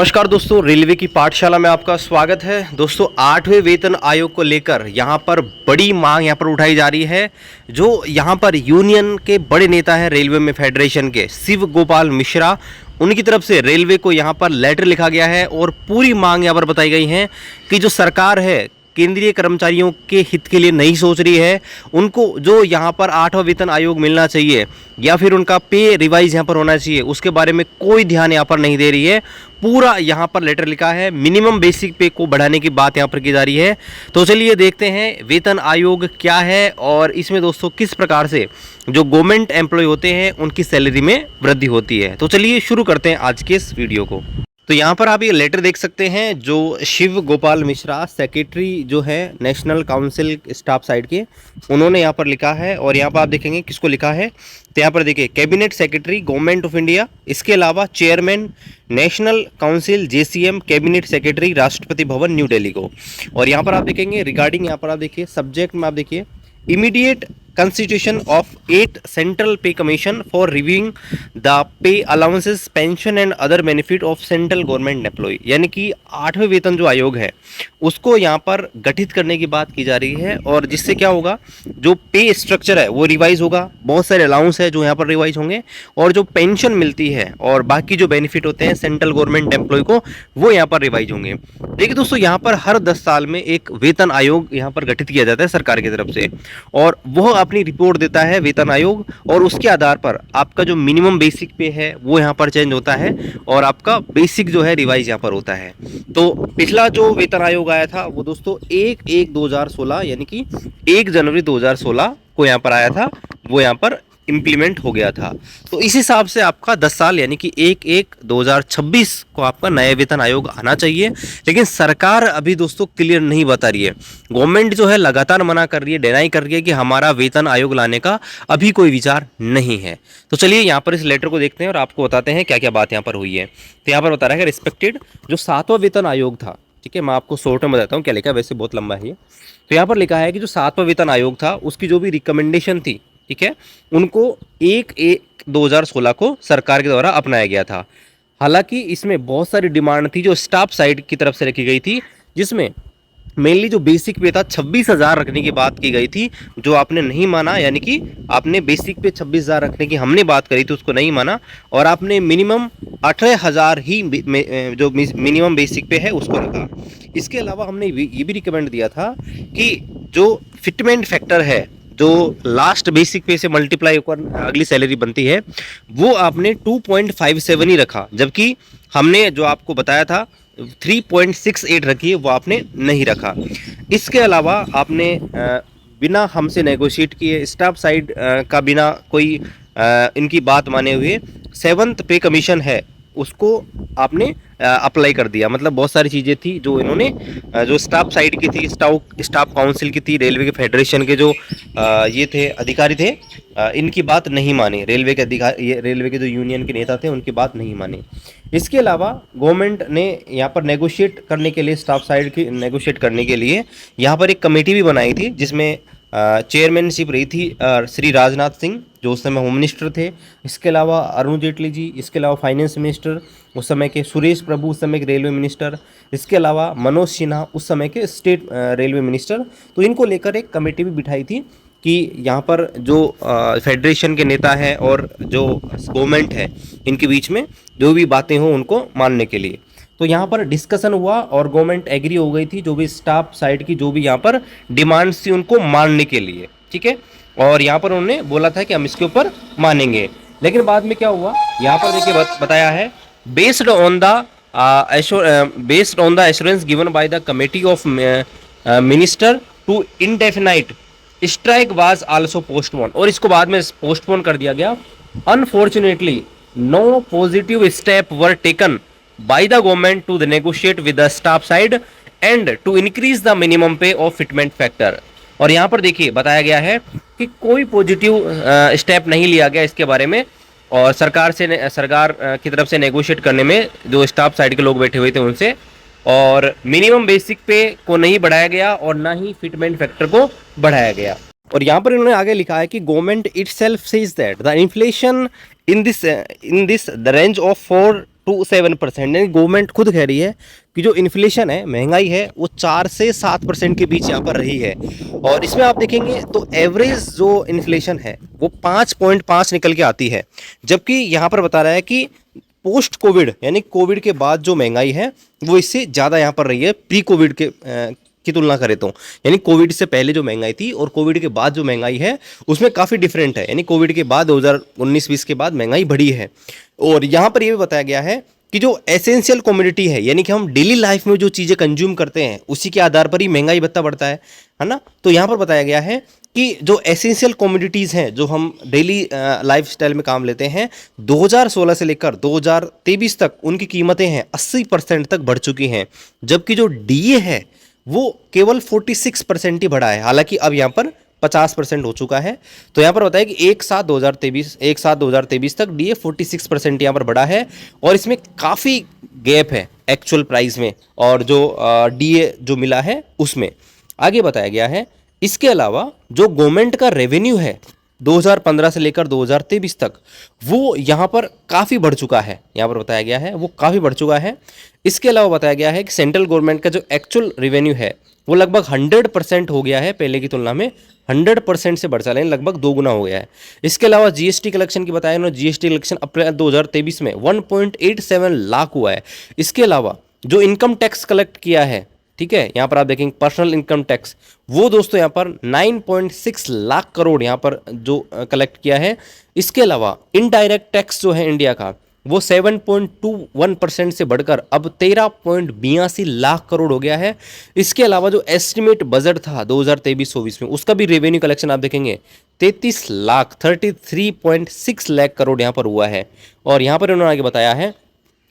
नमस्कार दोस्तों, रेलवे की पाठशाला में आपका स्वागत है। दोस्तों 8वें वेतन आयोग को लेकर यहाँ पर बड़ी मांग यहाँ पर उठाई जा रही है। जो यहाँ पर यूनियन के बड़े नेता हैं रेलवे में, फेडरेशन के शिव गोपाल मिश्रा, उनकी तरफ से रेलवे को यहाँ पर लेटर लिखा गया है और पूरी मांग यहाँ पर बताई गई है कि जो सरकार है केंद्रीय कर्मचारियों के हित के लिए नहीं सोच रही है। उनको जो यहाँ पर 8वां वेतन आयोग मिलना चाहिए या फिर उनका पे रिवाइज यहाँ पर होना चाहिए, उसके बारे में कोई ध्यान यहाँ पर नहीं दे रही है। पूरा यहाँ पर लेटर लिखा है, मिनिमम बेसिक पे को बढ़ाने की बात यहाँ पर की जा रही है। तो चलिए देखते हैं वेतन आयोग क्या है और इसमें दोस्तों किस प्रकार से जो गवर्नमेंट एम्प्लॉय होते हैं उनकी सैलरी में वृद्धि होती है। तो चलिए शुरू करते हैं आज के इस वीडियो को। तो यहाँ पर आप ये लेटर देख सकते हैं जो शिव गोपाल मिश्रा, सेक्रेटरी जो है नेशनल काउंसिल स्टाफ साइड के, उन्होंने यहाँ पर लिखा है। और यहाँ पर आप देखेंगे किसको लिखा है, तो यहाँ पर देखिए cabinet secretary government of India, इसके अलावा chairman national council JCM, cabinet secretary Rashtrapati Bhavan new Delhi को। और यहाँ पर आप देखेंगे रिगार्डिंग, यहाँ पर आप देखिए सब्जेक्ट में आप देखिए immediate constitution of 8 central pay commission for reviewing the pay allowances, pension and other benefit of central government employee। यानी कि 8वें वेतन जो आयोग है उसको यहाँ पर गठित करने की बात की जा रही है और जिससे क्या होगा, जो पे स्ट्रक्चर है वो रिवाइज होगा, बहुत सारे अलाउंस है जो यहाँ पर रिवाइज होंगे और जो पेंशन मिलती है और बाकी जो बेनिफिट होते हैं सेंट्रल गवर्नमेंट एम्प्लॉय को वो यहाँ पर रिवाइज होंगे। देखिए दोस्तों, यहाँ पर हर 10 साल में एक वेतन आयोग यहाँ पर गठित किया जाता है सरकार की तरफ से और वह अपनी रिपोर्ट देता है वेतन आयोग और उसके आधार पर आपका जो मिनिमम बेसिक पे है वो यहाँ पर चेंज होता है और आपका बेसिक जो है रिवाइज यहाँ पर होता है। तो पिछला जो वेतन आयोग आया था वो दोस्तों 1/1/2016 यानी कि 1 जनवरी 2016 को यहाँ पर आया था, वो यहाँ पर इम्प्लीमेंट हो गया था। तो इस हिसाब से आपका 10 साल यानी कि 1/1/2026 को आपका नया वेतन आयोग आना चाहिए। लेकिन सरकार अभी दोस्तों क्लियर नहीं बता रही है, गवर्नमेंट जो है लगातार मना कर रही है, डिनाई कर रही है कि हमारा वेतन आयोग लाने का अभी कोई विचार नहीं है। तो चलिए यहाँ पर इस लेटर को देखते हैं और आपको बताते हैं क्या क्या बात यहाँ पर हुई है। तो यहाँ पर बता रहा है कि रिस्पेक्टेड जो 7वां वेतन आयोग था, ठीक है, मैं आपको शॉर्ट में बताता हूँ क्या लिखा है, वैसे बहुत लंबा है ये। तो यहाँ पर लिखा है कि जो 7वां वेतन आयोग था उसकी जो भी रिकमेंडेशन थी, ठीक है, उनको 1/1/2016 को सरकार के द्वारा अपनाया गया था। हालांकि इसमें बहुत सारी डिमांड थी जो स्टाफ साइड की तरफ से रखी गई थी, जिसमें मेनली जो बेसिक पे था 26,000 रखने की बात की गई थी, जो आपने नहीं माना। यानी कि आपने बेसिक पे 26,000 रखने की हमने बात करी थी, उसको नहीं माना और आपने मिनिमम 18,000 ही जो मिनिमम बेसिक पे है उसको रखा। इसके अलावा हमने ये भी रिकमेंड दिया था कि जो फिटमेंट फैक्टर है जो लास्ट बेसिक पे से मल्टीप्लाई होकर अगली सैलरी बनती है वो आपने 2.57 ही रखा, जबकि हमने जो आपको बताया था 3.68 रखी है, वो आपने नहीं रखा। इसके अलावा आपने बिना हमसे नेगोशिएट किए स्टाफ साइड का बिना कोई इनकी बात माने हुए 7th पे कमीशन है उसको आपने अप्लाई कर दिया। मतलब बहुत सारी चीज़ें थी जो इन्होंने जो स्टाफ साइड की थी, स्टाफ काउंसिल की थी, रेलवे के फेडरेशन के जो ये थे अधिकारी थे, इनकी बात नहीं मानी। रेलवे के अधिकारी, रेलवे के जो यूनियन के नेता थे उनकी बात नहीं मानी। इसके अलावा गवर्नमेंट ने यहाँ पर नेगोशिएट करने के लिए, स्टाफ साइड की नेगोशिएट करने के लिए यहाँ पर एक कमेटी भी बनाई थी जिसमें चेयरमैनशिप रही थी श्री राजनाथ सिंह जो उस समय होम मिनिस्टर थे। इसके अलावा अरुण जेटली जी, इसके अलावा फाइनेंस मिनिस्टर उस समय के, सुरेश प्रभु उस समय के रेलवे मिनिस्टर, इसके अलावा मनोज सिन्हा उस समय के स्टेट रेलवे मिनिस्टर। तो इनको लेकर एक कमेटी भी बिठाई थी कि यहाँ पर जो फेडरेशन के नेता हैं और जो गवर्नमेंट है इनके बीच में जो भी बातें हों उनको मानने के लिए। तो यहाँ पर डिस्कशन हुआ और गवर्नमेंट एग्री हो गई थी जो भी स्टाफ साइड की जो भी यहाँ पर डिमांड्स थी उनको मानने के लिए, ठीक है। और यहाँ पर उन्होंने बोला था कि हम इसके ऊपर मानेंगे। लेकिन बाद में क्या हुआ, यहाँ पर देखिए बताया है based on the assurance given by the committee of minister to indefinite strike was also postpone, और इसको बाद में पोस्टपोन कर दिया गया। Unfortunately no positive step were taken by the government to negotiate with the staff side and to increase the minimum pay of fitment factor। और यहाँ पर देखिए बताया गया है कि कोई पॉजिटिव स्टेप नहीं लिया गया इसके बारे में और सरकार की तरफ से नेगोशिएट करने में जो स्टाफ साइड के लोग बैठे हुए थे उनसे, और मिनिमम बेसिक पे को नहीं बढ़ाया गया और ना ही फिटमेंट फैक्टर को बढ़ाया गया। और यहाँ पर इन्होंने आगे लिखा है कि government itself says that the inflation in this the range of to 7%। यानी गवर्नमेंट खुद कह रही है कि जो इन्फ्लेशन है, महंगाई है, वो 4 से 7% के बीच यहाँ पर रही है। और इसमें आप देखेंगे तो एवरेज जो इन्फ्लेशन है वो 5.5 निकल के आती है। जबकि यहाँ पर बता रहा है कि पोस्ट कोविड यानी कोविड के बाद जो महंगाई है वो इससे ज़्यादा यहाँ पर रही है प्री कोविड के की तुलना करें तो। यानी कोविड से पहले जो महंगाई थी और कोविड के बाद जो महंगाई है उसमें काफ़ी डिफरेंट है। यानी कोविड के बाद 2019-20 के बाद महंगाई बढ़ी है। और यहाँ पर यह भी बताया गया है कि जो एसेंशियल कमोडिटी है, यानी कि हम डेली लाइफ में जो चीज़ें कंज्यूम करते हैं उसी के आधार पर ही महंगाई भत्ता बढ़ता है ना। तो यहाँ पर बताया गया है कि जो एसेंशियल कमोडिटीज़ हैं जो हम डेली लाइफस्टाइल में काम लेते हैं, 2016 से लेकर 2023 तक उनकी कीमतें हैं 80% तक बढ़ चुकी हैं। जबकि जो डीए है वो केवल 46% ही बढ़ा है। हालांकि अब यहाँ पर 50% हो चुका है। तो यहाँ पर बताया कि एक साथ 2023 तक डीए 46% यहाँ पर बढ़ा है। और इसमें काफ़ी गैप है एक्चुअल प्राइस में और जो डीए जो मिला है उसमें। आगे बताया गया है इसके अलावा जो गवर्नमेंट का रेवेन्यू है 2015 से लेकर 2023 तक वो यहाँ पर काफ़ी बढ़ चुका है। यहाँ पर बताया गया है वो काफ़ी बढ़ चुका है। इसके अलावा बताया गया है कि सेंट्रल गवर्नमेंट का जो एक्चुअल रेवेन्यू है वो लगभग 100% हो गया है, पहले की तुलना में 100% से बढ़ चला है, लगभग 2 गुना हो गया है। इसके अलावा जीएसटी कलेक्शन की बताया उन्होंने, जीएसटी कलेक्शन अप्रैल 2023 में 1.87 लाख हुआ है। इसके अलावा जो इनकम टैक्स कलेक्ट किया है, ठीक है, यहाँ पर आप देखेंगे पर्सनल इनकम टैक्स, वो दोस्तों यहाँ पर 9.6 लाख करोड़ यहाँ पर जो कलेक्ट किया है। इसके अलावा इनडायरेक्ट टैक्स जो है इंडिया का वो 7.21% से बढ़कर अब 13.82 लाख करोड़ हो गया है। इसके अलावा जो एस्टिमेट बजट था 2023-24 में उसका भी रेवेन्यू कलेक्शन आप देखेंगे 33.6 लाख करोड़ यहाँ पर हुआ है। और यहाँ पर उन्होंने आगे बताया है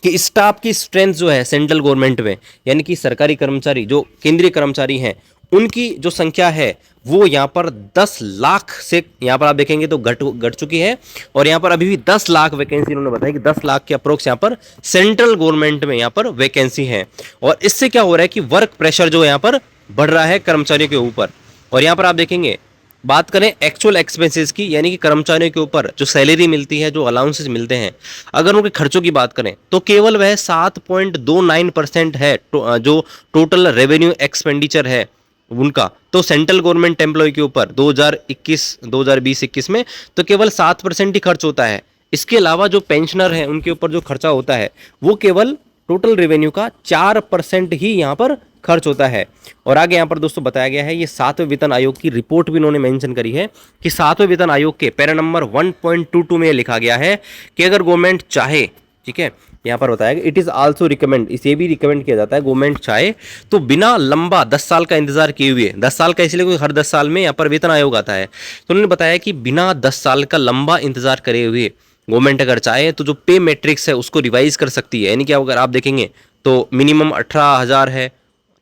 कि स्टाफ की स्ट्रेंथ जो है सेंट्रल गवर्नमेंट में, यानी कि सरकारी कर्मचारी जो केंद्रीय कर्मचारी हैं उनकी जो संख्या है वो यहाँ पर 10 लाख से यहाँ पर आप देखेंगे तो घट चुकी है। और यहाँ पर अभी भी 10 लाख वैकेंसी उन्होंने बताया कि 10 लाख के अप्रोक्स यहाँ पर सेंट्रल गवर्नमेंट में यहाँ पर वैकेंसी है। और इससे क्या हो रहा है कि वर्क प्रेशर जो यहाँ पर बढ़ रहा है कर्मचारियों के ऊपर। और यहाँ पर आप देखेंगे बात करें एक्चुअल एक्सपेंसेस की, यानी कि कर्मचारियों के ऊपर जो सैलरी मिलती है, जो अलाउंसेस मिलते हैं, अगर उनके खर्चों की बात करें तो केवल वह 7.29% है जो टोटल रेवेन्यू एक्सपेंडिचर है उनका। तो सेंट्रल गवर्नमेंट एम्प्लॉय के ऊपर 2020-21 में तो केवल 7% ही खर्च होता है। इसके अलावा जो पेंशनर हैं उनके ऊपर जो खर्चा होता है वो केवल टोटल रेवेन्यू का 4% ही यहाँ पर खर्च होता है। और आगे यहाँ पर दोस्तों बताया गया है, ये 7वें वेतन आयोग की रिपोर्ट भी इन्होंने मेंशन करी है कि 7वें वेतन आयोग के पैरा नंबर 1.22 में लिखा गया है कि अगर गवर्नमेंट चाहे, ठीक है, यहाँ पर बताया गया इट इज़ आल्सो रिकमेंड, इसे भी रिकमेंड किया जाता है, गवर्नमेंट चाहे तो बिना लंबा 10 साल का इंतजार किए हुए, 10 साल का इसलिए हर 10 साल में यहाँ पर वेतन आयोग आता है, तो उन्होंने बताया कि बिना 10 साल का लंबा इंतजार करे हुए गवर्नमेंट अगर चाहे तो जो पे मैट्रिक्स है उसको रिवाइज कर सकती है। यानी कि अगर आप देखेंगे तो मिनिमम 18,000 है,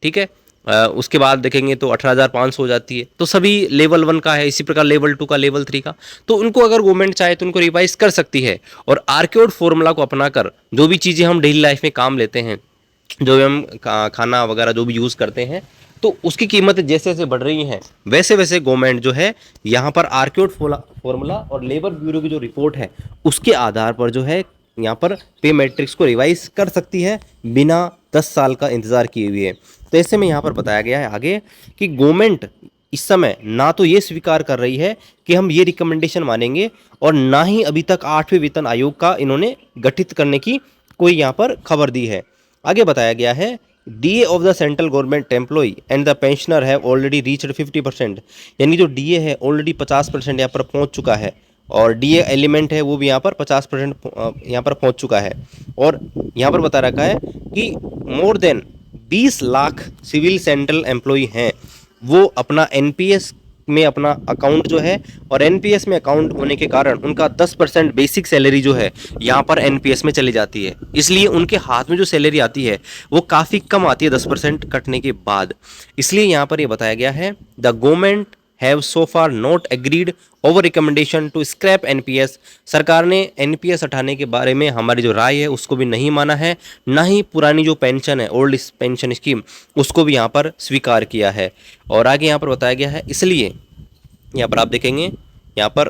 ठीक है, उसके बाद देखेंगे तो 18,500 हो जाती है। तो सभी लेवल 1 का है, इसी प्रकार लेवल 2 का, लेवल 3 का, तो उनको अगर गवर्नमेंट चाहे तो उनको रिवाइज कर सकती है। और आर्क्योड फॉर्मूला को अपनाकर जो भी चीज़ें हम डेली लाइफ में काम लेते हैं, जो भी हम खाना वगैरह जो भी यूज़ करते हैं, तो उसकी कीमतें जैसे जैसे बढ़ रही हैं वैसे वैसे गवर्नमेंट जो है यहाँ पर आर्क्योड फॉर्मूला और लेबर ब्यूरो की जो रिपोर्ट है उसके आधार पर जो है यहाँ पर पे मैट्रिक्स को रिवाइज कर सकती है बिना 10 साल का इंतज़ार किए हुए। तो ऐसे में यहाँ पर बताया गया है आगे कि गवर्नमेंट इस समय ना तो ये स्वीकार कर रही है कि हम ये रिकमेंडेशन मानेंगे और ना ही अभी तक 8वें वेतन आयोग का इन्होंने गठित करने की कोई यहाँ पर खबर दी है। आगे बताया गया है DA of the central government employ and the pensioner have already reached 50%, यानी जो डीए है ऑलरेडी 50% यहाँ पर पहुँच चुका है और डीए एलिमेंट है वो भी यहाँ पर 50% यहाँ पर पहुँच चुका है। और यहाँ पर बता रखा है कि more than 20 lakh civil central employ हैं, वो अपना एनपीएस में अपना अकाउंट जो है, और एनपीएस में अकाउंट होने के कारण उनका 10% बेसिक सैलरी जो है यहाँ पर एनपीएस में चली जाती है, इसलिए उनके हाथ में जो सैलरी आती है वो काफ़ी कम आती है 10% कटने के बाद। इसलिए यहाँ पर ये बताया गया है the government have so far not agreed over recommendation to scrap NPS, सरकार ने एनपीएस हटाने के बारे में हमारी जो राय है उसको भी नहीं माना है, ना ही पुरानी जो पेंशन है ओल्ड पेंशन स्कीम उसको भी यहाँ पर स्वीकार किया है। और आगे यहाँ पर बताया गया है, इसलिए यहाँ पर आप देखेंगे यहाँ पर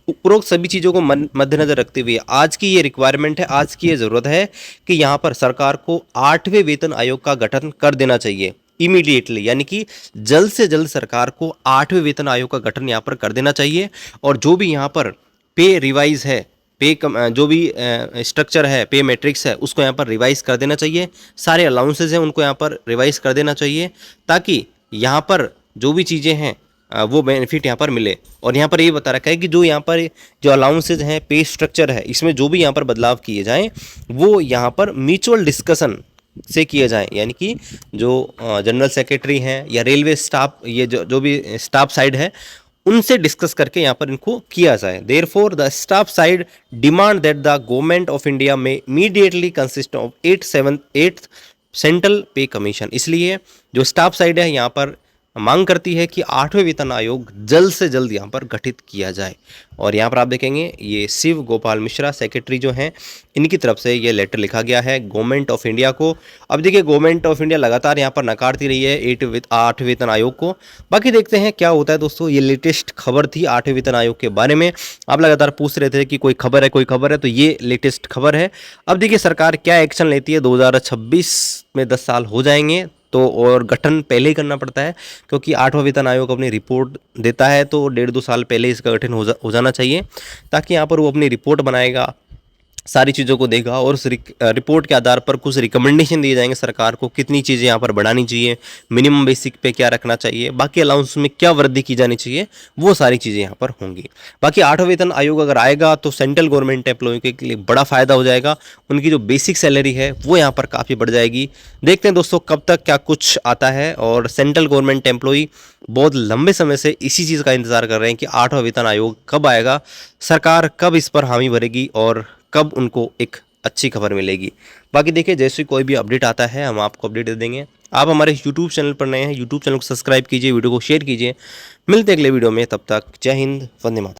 उपरोक्त सभी चीज़ों को मद्देनजर रखते हुए आज की ये रिक्वायरमेंट है, आज की ये ज़रूरत है कि यहाँ पर सरकार को 8वें वेतन आयोग का गठन कर देना चाहिए इमीडिएटली, यानी कि जल्द से जल्द सरकार को 8वें वेतन आयोग का गठन यहाँ पर कर देना चाहिए। और जो भी यहाँ पर पे रिवाइज है, जो भी स्ट्रक्चर है, पे मैट्रिक्स है, उसको यहाँ पर रिवाइज कर देना चाहिए। सारे अलाउंसेज हैं उनको यहाँ पर रिवाइज कर देना चाहिए, ताकि यहाँ पर जो भी चीज़ें हैं वो बेनिफिट यहाँ पर मिले। और यहाँ पर ये बता रखा है कि जो यहाँ पर जो अलाउंसेज हैं, पे स्ट्रक्चर है, इसमें जो भी यहाँ पर बदलाव किए जाएँ वो यहाँ पर म्यूचुअल डिस्कशन से किए जाएं, यानी कि जो जनरल सेक्रेटरी हैं या रेलवे स्टाफ, ये जो भी स्टाफ साइड है, उनसे डिस्कस करके यहाँ पर इनको किया जाए। Therefore the staff side demand that the government of India में इमीडिएटली कंसिस्ट ऑफ 8 सेंट्रल पे कमीशन। इसलिए जो स्टाफ साइड है यहाँ पर मांग करती है कि 8वें वेतन आयोग जल्द से जल्द यहाँ पर गठित किया जाए। और यहाँ पर आप देखेंगे ये शिव गोपाल मिश्रा सेक्रेटरी जो हैं, इनकी तरफ से ये लेटर लिखा गया है गवर्नमेंट ऑफ इंडिया को। अब देखिए गवर्नमेंट ऑफ इंडिया लगातार यहाँ पर नकारती रही है 8वें वेतन आयोग को। बाकी देखते हैं क्या होता है दोस्तों। ये लेटेस्ट खबर थी 8वें वेतन आयोग के बारे में। आप लगातार पूछ रहे थे कि कोई खबर है, कोई खबर है, तो ये लेटेस्ट खबर है। अब देखिए सरकार क्या एक्शन लेती है। 2026 में 10 साल हो जाएंगे, तो और गठन पहले ही करना पड़ता है, क्योंकि 8वां वेतन आयोग अपनी रिपोर्ट देता है तो 1.5-2 साल पहले इसका गठन हो जाना चाहिए, ताकि यहाँ पर वो अपनी रिपोर्ट बनाएगा, सारी चीज़ों को देगा और उस रिपोर्ट के आधार पर कुछ रिकमेंडेशन दिए जाएंगे सरकार को, कितनी चीज़ें यहाँ पर बढ़ानी चाहिए, मिनिमम बेसिक पे क्या रखना चाहिए, बाकी अलाउंस में क्या वृद्धि की जानी चाहिए, वो सारी चीज़ें यहाँ पर होंगी। बाकी 8वां वेतन आयोग अगर आएगा तो सेंट्रल गवर्नमेंट एम्प्लॉय के लिए बड़ा फ़ायदा हो जाएगा। उनकी जो बेसिक सैलरी है वो यहाँ पर काफ़ी बढ़ जाएगी। देखते हैं दोस्तों कब तक क्या कुछ आता है। और सेंट्रल गवर्नमेंट एम्प्लॉय बहुत लंबे समय से इसी चीज़ का इंतज़ार कर रहे हैं कि 8वां वेतन आयोग कब आएगा, सरकार कब इस पर हामी भरेगी और कब उनको एक अच्छी खबर मिलेगी। बाकी देखिए जैसे कोई भी अपडेट आता है हम आपको अपडेट दे देंगे। आप हमारे YouTube चैनल पर नए हैं, YouTube चैनल को सब्सक्राइब कीजिए, वीडियो को शेयर कीजिए। मिलते हैं अगले वीडियो में, तब तक जय हिंद, वंदे मातरम।